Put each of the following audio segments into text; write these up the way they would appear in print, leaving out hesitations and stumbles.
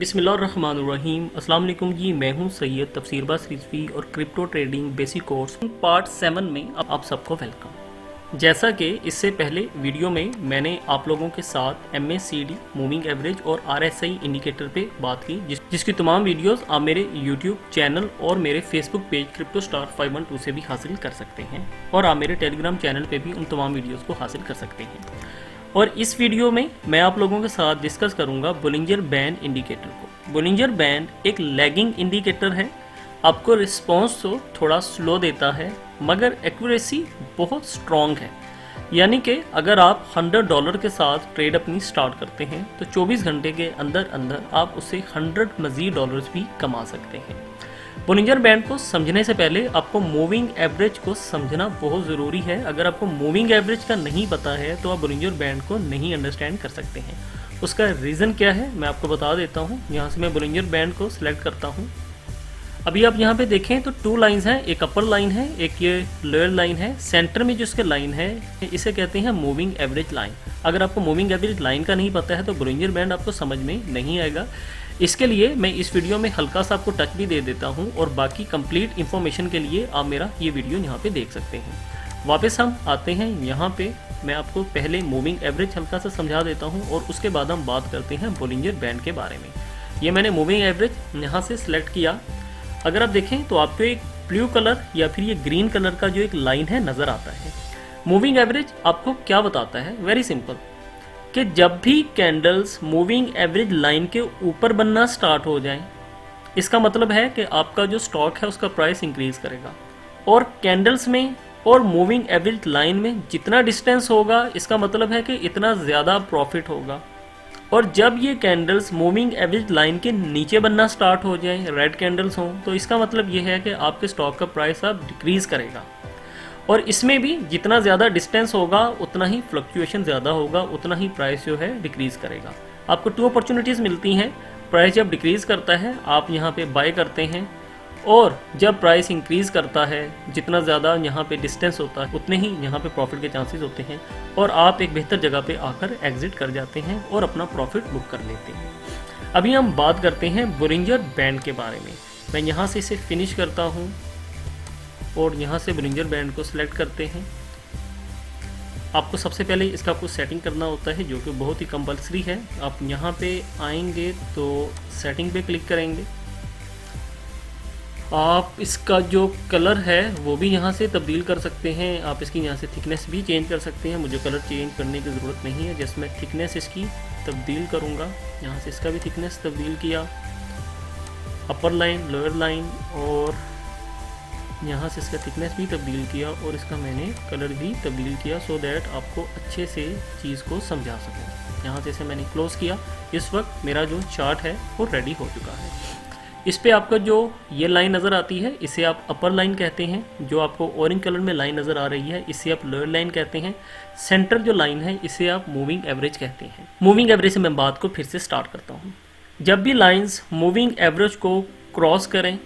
बिस्मिल्लाहिर्रहमानिर्रहीम। अस्सलाम वालेकुम जी, मैं हूं सैयद तफसीरबाज रिजवी और crypto trading basic course part 7 में आप सबको वेलकम। जैसा कि इससे पहले वीडियो में मैंने आप लोगों के साथ MACD, मूविंग एवरेज और RSI इंडिकेटर पे बात की, जिसकी तमाम वीडियोस आप मेरे YouTube चैनल और मेरे फेसबुक पेज क्रिप्टो स्टार 512 से भी हासिल कर सकते हैं और आप मेरे टेलीग्राम चैनल पे भी उन तमाम वीडियोज़ को हासिल कर सकते हैं। और इस वीडियो में मैं आप लोगों के साथ डिस्कस करूंगा बोलिंजर बैंड इंडिकेटर को। बोलिंजर बैंड एक लैगिंग इंडिकेटर है, आपको रिस्पॉन्स तो थोड़ा स्लो देता है मगर एक्यूरेसी बहुत स्ट्रॉन्ग है। यानी कि अगर आप $100 के साथ ट्रेड अपनी स्टार्ट करते हैं तो 24 घंटे के अंदर अंदर आप उससे 100 मज़ीद डॉलर्स भी कमा सकते हैं। बोलिंजर बैंड को समझने से पहले आपको मूविंग एवरेज को समझना बहुत ज़रूरी है। अगर आपको मूविंग एवरेज का नहीं पता है तो आप बोलिंजर बैंड को नहीं अंडरस्टैंड कर सकते हैं। उसका रीज़न क्या है मैं आपको बता देता हूँ। यहाँ से मैं बोलिंजर बैंड को सिलेक्ट करता हूँ। अभी आप यहाँ पे देखें तो 2 लाइंस हैं, एक अपर लाइन है, एक ये लोअर लाइन है। सेंटर में जो इसके लाइन है इसे कहते हैं मूविंग एवरेज लाइन। अगर आपको मूविंग एवरेज लाइन का नहीं पता है तो बोलिंजर बैंड आपको समझ में नहीं आएगा। इसके लिए मैं इस वीडियो में हल्का सा आपको टच भी दे देता हूं और बाकी कंप्लीट इन्फॉर्मेशन के लिए आप मेरा ये वीडियो यहाँ पे देख सकते हैं। वापस हम आते हैं यहाँ पे, मैं आपको पहले मूविंग एवरेज हल्का सा समझा देता हूँ और उसके बाद हम बात करते हैं बोलिंजर बैंड के बारे में। ये मैंने मूविंग एवरेज यहाँ से सिलेक्ट किया। अगर आप देखें तो आपको एक ब्लू कलर या फिर ये ग्रीन कलर का जो एक लाइन है नज़र आता है। मूविंग एवरेज आपको क्या बताता है? वेरी सिंपल, कि जब भी कैंडल्स मूविंग एवरेज लाइन के ऊपर बनना स्टार्ट हो जाएं, इसका मतलब है कि आपका जो स्टॉक है उसका प्राइस इंक्रीज करेगा। और कैंडल्स में और मूविंग एवरेज लाइन में जितना डिस्टेंस होगा इसका मतलब है कि इतना ज़्यादा प्रॉफिट होगा। और जब ये कैंडल्स मूविंग एवरेज लाइन के नीचे बनना स्टार्ट हो जाएं, रेड कैंडल्स हों, तो इसका मतलब ये है कि आपके स्टॉक का प्राइस अब डिक्रीज़ करेगा। और इसमें भी जितना ज़्यादा डिस्टेंस होगा उतना ही फ्लक्चुएशन ज़्यादा होगा, उतना ही प्राइस जो है डिक्रीज़ करेगा। आपको 2 अपॉर्चुनिटीज़ मिलती हैं। प्राइस जब डिक्रीज़ करता है आप यहाँ पे बाय करते हैं, और जब प्राइस इंक्रीज़ करता है जितना ज़्यादा यहाँ पे डिस्टेंस होता है उतने ही यहाँ पे प्रॉफिट के चांसेस होते हैं और आप एक बेहतर जगह पे आकर एग्जिट कर जाते हैं और अपना प्रॉफिट बुक कर लेते हैं। अभी हम बात करते हैं बोलिंजर बैंड के बारे में। मैं यहाँ से इसे फिनिश करता हूँ और यहाँ से बोलिंजर बैंड को सिलेक्ट करते हैं। आपको सबसे पहले इसका कुछ सेटिंग करना होता है जो कि बहुत ही कंपलसरी है। आप यहाँ पे आएंगे तो सेटिंग पे क्लिक करेंगे। आप इसका जो कलर है वो भी यहाँ से तब्दील कर सकते हैं। आप इसकी यहाँ से थिकनेस भी चेंज कर सकते हैं। मुझे कलर चेंज करने की ज़रूरत नहीं है, जैसे मैं थिकनेस इसकी तब्दील करूँगा। यहाँ से इसका भी थिकनेस तब्दील किया, अपर लाइन, लोअर लाइन, और यहाँ से इसका थिकनेस भी तब्दील किया और इसका मैंने कलर भी तब्दील किया सो दैट आपको अच्छे से चीज़ को समझा सकूँ। यहाँ से इसे मैंने क्लोज़ किया। इस वक्त मेरा जो चार्ट है वो रेडी हो चुका है। इस पे आपका जो ये लाइन नज़र आती है इसे आप अपर लाइन कहते हैं। जो आपको ऑरेंज कलर में लाइन नज़र आ रही है इसे आप लोअर लाइन कहते हैं। सेंटर जो लाइन है इसे आप मूविंग एवरेज कहते हैं। मूविंग एवरेज से मैं बात को फिर से स्टार्ट करता हूँ। जब भी लाइन्स मूविंग एवरेज को क्रॉस करें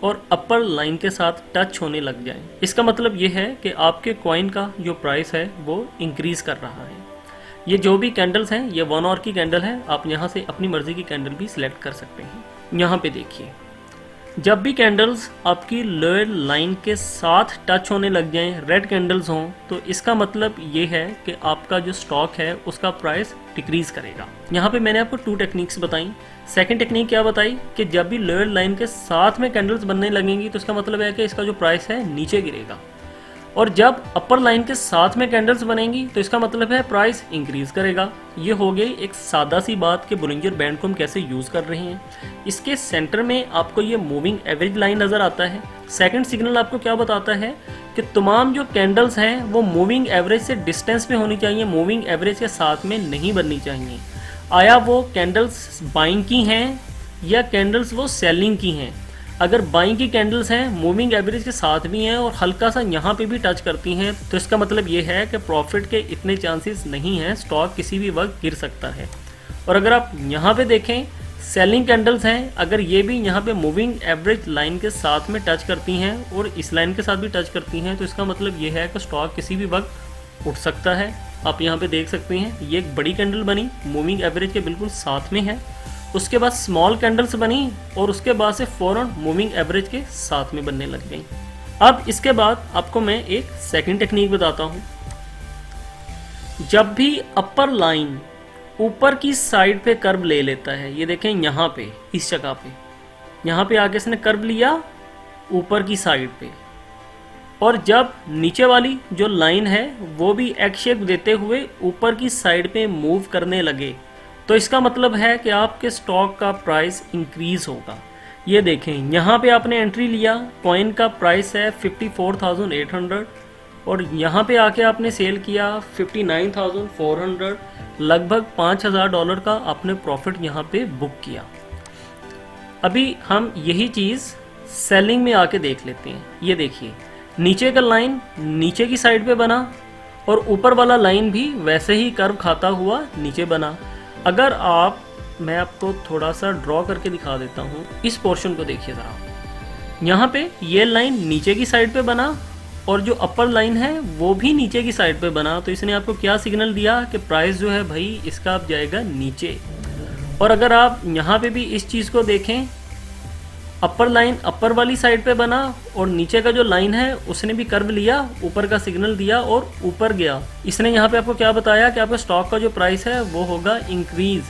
और अपर लाइन के साथ टच होने लग जाएं, इसका मतलब ये है कि आपके कॉइन का जो प्राइस है वो इंक्रीज़ कर रहा है। ये जो भी कैंडल्स हैं ये 1 आवर की कैंडल है। आप यहाँ से अपनी मर्ज़ी की कैंडल भी सिलेक्ट कर सकते हैं। यहाँ पे देखिए, जब भी कैंडल्स आपकी लोअर लाइन के साथ टच होने लग जाएं, रेड कैंडल्स हों, तो इसका मतलब ये है कि आपका जो स्टॉक है उसका प्राइस डिक्रीज़ करेगा। यहाँ पे मैंने आपको 2 टेक्निक्स बताई। सेकंड टेक्निक क्या बताई कि जब भी लोअर लाइन के साथ में कैंडल्स बनने लगेंगी तो इसका मतलब है कि इसका जो प्राइस है नीचे गिरेगा। और जब अपर लाइन के साथ में कैंडल्स बनेंगी तो इसका मतलब है प्राइस इंक्रीज करेगा। ये हो गई एक सादा सी बात कि बोलिंजर बैंड को हम कैसे यूज़ कर रहे हैं। इसके सेंटर में आपको ये मूविंग एवरेज लाइन नज़र आता है। सेकंड सिग्नल आपको क्या बताता है कि तमाम जो कैंडल्स हैं वो मूविंग एवरेज से डिस्टेंस में होनी चाहिए, मूविंग एवरेज के साथ में नहीं बननी चाहिए। आया वो कैंडल्स बाइंग की हैं या कैंडल्स वो सेलिंग की हैं। अगर बाइंग की कैंडल्स हैं, मूविंग एवरेज के साथ भी हैं और हल्का सा यहाँ पे भी टच करती हैं, तो इसका मतलब ये है कि प्रॉफिट के इतने चांसेस नहीं हैं, स्टॉक किसी भी वक्त गिर सकता है। और अगर आप यहाँ पे देखें, सेलिंग कैंडल्स हैं, अगर ये भी यहाँ पे मूविंग एवरेज लाइन के साथ में टच करती हैं और इस लाइन के साथ भी टच करती हैं, तो इसका मतलब ये है कि स्टॉक किसी भी वक्त उठ सकता है। आप यहाँ पे देख सकते हैं ये एक बड़ी कैंडल बनी, मूविंग एवरेज के बिल्कुल साथ में है उसके बाद स्मॉल कैंडल्स बनी और उसके बाद से फौरन मूविंग एवरेज के साथ में बनने लग गई। अब इसके बाद आपको मैं एक सेकंड टेक्निक बताता हूँ। जब भी अपर लाइन ऊपर की साइड पे कर्व ले लेता है, ये देखें यहाँ पे, इस जगह पे, यहाँ पे आगे इसने कर्व लिया ऊपर की साइड पे, और जब नीचे वाली जो लाइन है वो भी एक्स शेप देते हुए ऊपर की साइड पे मूव करने लगे, तो इसका मतलब है कि आपके स्टॉक का प्राइस इंक्रीज होगा। ये देखें यहाँ पे आपने एंट्री लिया, कॉइन का प्राइस है 54,800 और यहाँ पे आके आपने सेल किया 59,400, लगभग $5,000 का आपने प्रॉफिट यहाँ पे बुक किया। अभी हम यही चीज़ सेलिंग में आके देख लेते हैं। ये देखिए नीचे का लाइन नीचे की साइड पे बना और ऊपर वाला लाइन भी वैसे ही कर्व खाता हुआ नीचे बना। अगर आप, मैं आपको थोड़ा सा ड्रॉ करके दिखा देता हूँ, इस पोर्शन को देखिए ज़रा। यहाँ पे ये लाइन नीचे की साइड पे बना और जो अपर लाइन है वो भी नीचे की साइड पे बना, तो इसने आपको क्या सिग्नल दिया कि प्राइस जो है भाई इसका अब जाएगा नीचे। और अगर आप यहाँ पे भी इस चीज़ को देखें, अपर लाइन अपर वाली साइड पे बना और नीचे का जो लाइन है उसने भी कर्व लिया, ऊपर का सिग्नल दिया और ऊपर गया। इसने यहाँ पे आपको क्या बताया कि आपका स्टॉक का जो प्राइस है वो होगा इंक्रीज।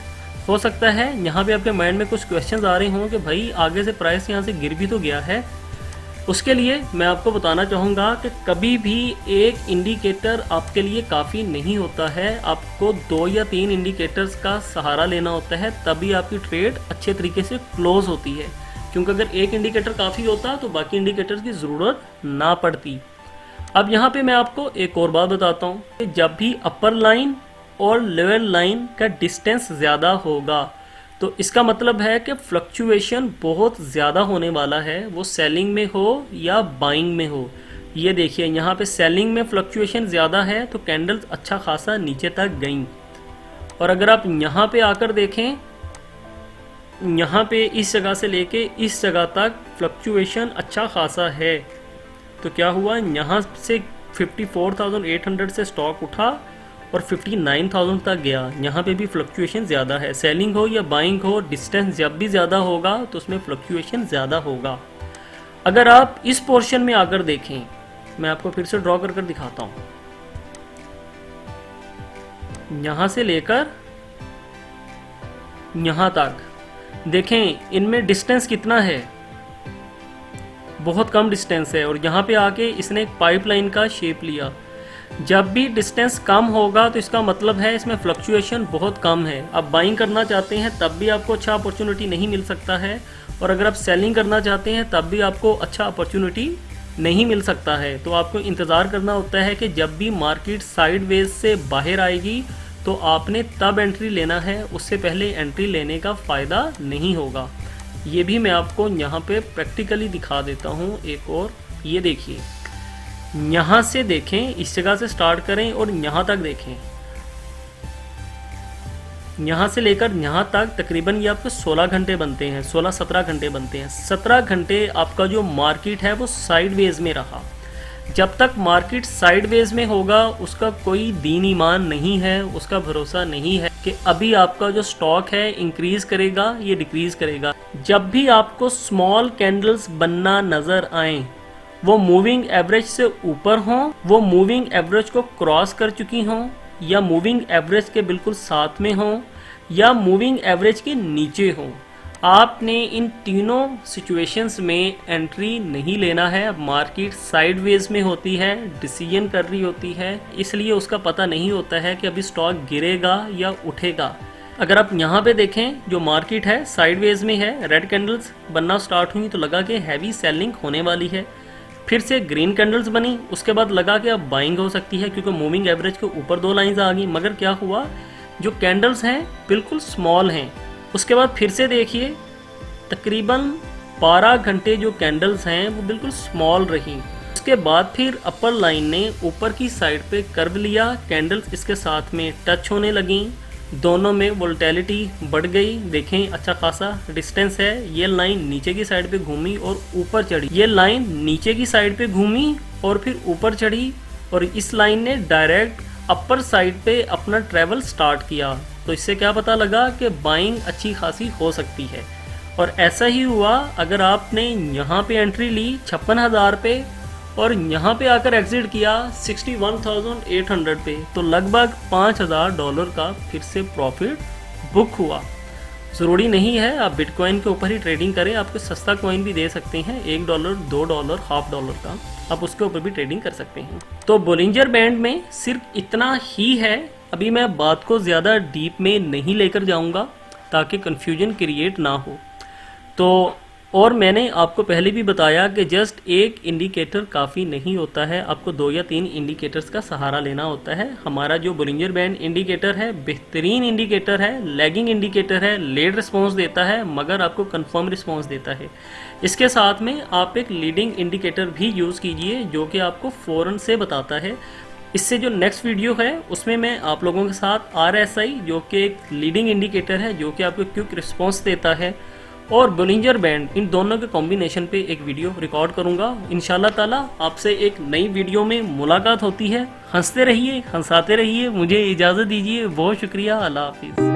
हो सकता है यहाँ पे आपके माइंड में कुछ क्वेश्चंस आ रहे हों कि भाई आगे से प्राइस यहाँ से गिर भी तो गया है। उसके लिए मैं आपको बताना चाहूँगा कि कभी भी एक इंडिकेटर आपके लिए काफ़ी नहीं होता है, आपको 2 या 3 इंडिकेटर्स का सहारा लेना होता है, तभी आपकी ट्रेड अच्छे तरीके से क्लोज होती है। क्योंकि अगर एक इंडिकेटर काफ़ी होता तो बाकी इंडिकेटर्स की ज़रूरत ना पड़ती। अब यहाँ पे मैं आपको एक और बात बताता हूँ कि जब भी अपर लाइन और लोअर लाइन का डिस्टेंस ज़्यादा होगा तो इसका मतलब है कि फ्लक्चुएशन बहुत ज़्यादा होने वाला है, वो सेलिंग में हो या बाइंग में हो। ये देखिए यहाँ पे सेलिंग में फ्लक्चुएशन ज़्यादा है तो कैंडल्स अच्छा खासा नीचे तक गई। और अगर आप यहाँ पे आकर देखें, यहाँ पे इस जगह से लेके इस जगह तक फ्लक्चुएशन अच्छा खासा है, तो क्या हुआ, यहाँ से 54,800 से स्टॉक उठा और 59,000 तक गया। यहाँ पे भी फ्लक्चुएशन ज़्यादा है। सेलिंग हो या बाइंग हो, डिस्टेंस जब भी ज़्यादा होगा तो उसमें फ्लक्चुएशन ज़्यादा होगा। अगर आप इस पोर्शन में आकर देखें, मैं आपको फिर से ड्रॉ कर कर दिखाता हूँ, यहाँ से लेकर यहाँ तक देखें, इनमें डिस्टेंस कितना है, बहुत कम डिस्टेंस है। और यहाँ पे आके इसने एक पाइपलाइन का शेप लिया। जब भी डिस्टेंस कम होगा तो इसका मतलब है इसमें फ्लक्चुएशन बहुत कम है। आप बाइंग करना चाहते हैं तब भी आपको अच्छा अपॉर्चुनिटी नहीं मिल सकता है, और अगर आप सेलिंग करना चाहते हैं तब भी आपको अच्छा अपॉर्चुनिटी नहीं मिल सकता है। तो आपको इंतज़ार करना होता है कि जब भी मार्केट साइडवेज से बाहर आएगी तो आपने तब एंट्री लेना है, उससे पहले एंट्री लेने का फ़ायदा नहीं होगा। ये भी मैं आपको यहाँ पे प्रैक्टिकली दिखा देता हूँ एक और। ये देखिए, यहाँ से देखें, इस जगह से स्टार्ट करें और यहाँ तक देखें, यहाँ से लेकर यहाँ तक तकरीबन ये आपके 16 घंटे बनते हैं, 16-17 घंटे बनते हैं। 17 घंटे आपका जो मार्केट है वो साइडवेज में रहा। जब तक मार्केट साइडवेज में होगा उसका कोई दीन ईमान नहीं है, उसका भरोसा नहीं है कि अभी आपका जो स्टॉक है इंक्रीज करेगा ये डिक्रीज करेगा। जब भी आपको स्मॉल कैंडल्स बनना नजर आए, वो मूविंग एवरेज से ऊपर हों, वो मूविंग एवरेज को क्रॉस कर चुकी हों, या मूविंग एवरेज के बिल्कुल साथ में हों, या मूविंग एवरेज के नीचे हों, आपने इन तीनों सिचुएशंस में एंट्री नहीं लेना है। मार्केट साइडवेज में होती है, डिसीजन कर रही होती है, इसलिए उसका पता नहीं होता है कि अभी स्टॉक गिरेगा या उठेगा। अगर आप यहाँ पे देखें, जो मार्केट है साइडवेज में है, रेड कैंडल्स बनना स्टार्ट हुई तो लगा कि हैवी सेलिंग होने वाली है। फिर से ग्रीन कैंडल्स बनी, उसके बाद लगा कि अब बाइंग हो सकती है क्योंकि मूविंग एवरेज के ऊपर 2 लाइंस आ गई। मगर क्या हुआ, जो कैंडल्स हैं बिल्कुल स्मॉल हैं। उसके बाद फिर से देखिए, तकरीबन 12 घंटे जो कैंडल्स हैं वो बिल्कुल स्मॉल रही। उसके बाद फिर अपर लाइन ने ऊपर की साइड पे कर्व लिया, कैंडल्स इसके साथ में टच होने लगी, दोनों में वोल्टेलिटी बढ़ गई। देखें अच्छा खासा डिस्टेंस है। ये लाइन नीचे की साइड पे घूमी और ऊपर चढ़ी, ये लाइन नीचे की साइड पे घूमी और फिर ऊपर चढ़ी, और इस लाइन ने डायरेक्ट अपर साइड पे अपना ट्रैवल स्टार्ट किया। तो इससे क्या पता लगा कि बाइंग अच्छी खासी हो सकती है। और ऐसा ही हुआ, अगर आपने यहाँ पे एंट्री ली 56,000 पे और यहाँ पे आकर एग्जिट किया 61,800 पे, तो लगभग $5,000 का फिर से प्रॉफिट बुक हुआ। ज़रूरी नहीं है आप बिटकॉइन के ऊपर ही ट्रेडिंग करें, आपको सस्ता कॉइन भी दे सकते हैं, $1, $2, $0.5 का, आप उसके ऊपर भी ट्रेडिंग कर सकते हैं। तो बोलिंजर बैंड में सिर्फ इतना ही है। अभी मैं बात को ज़्यादा डीप में नहीं लेकर जाऊँगा ताकि कन्फ्यूजन क्रिएट ना हो। तो और मैंने आपको पहले भी बताया कि जस्ट एक इंडिकेटर काफ़ी नहीं होता है, आपको 2 या 3 इंडिकेटर्स का सहारा लेना होता है। हमारा जो बोलिंजर बैंड इंडिकेटर है बेहतरीन इंडिकेटर है, लैगिंग इंडिकेटर है, लेट रिस्पॉन्स देता है मगर आपको कंफर्म रिस्पॉन्स देता है। इसके साथ में आप एक लीडिंग इंडिकेटर भी यूज़ कीजिए जो कि आपको फ़ौरन से बताता है। इससे जो नेक्स्ट वीडियो है उसमें मैं आप लोगों के साथ RSI जो कि एक लीडिंग इंडिकेटर है जो कि आपको क्विक रिस्पॉन्स देता है, और बोलिंजर बैंड, इन दोनों के कॉम्बिनेशन पे एक वीडियो रिकॉर्ड करूंगा। इंशाल्लाह ताला आपसे एक नई वीडियो में मुलाकात होती है। हंसते रहिए, हंसाते रहिए, मुझे इजाज़त दीजिए। बहुत शुक्रिया, अल्लाह हाफिज़।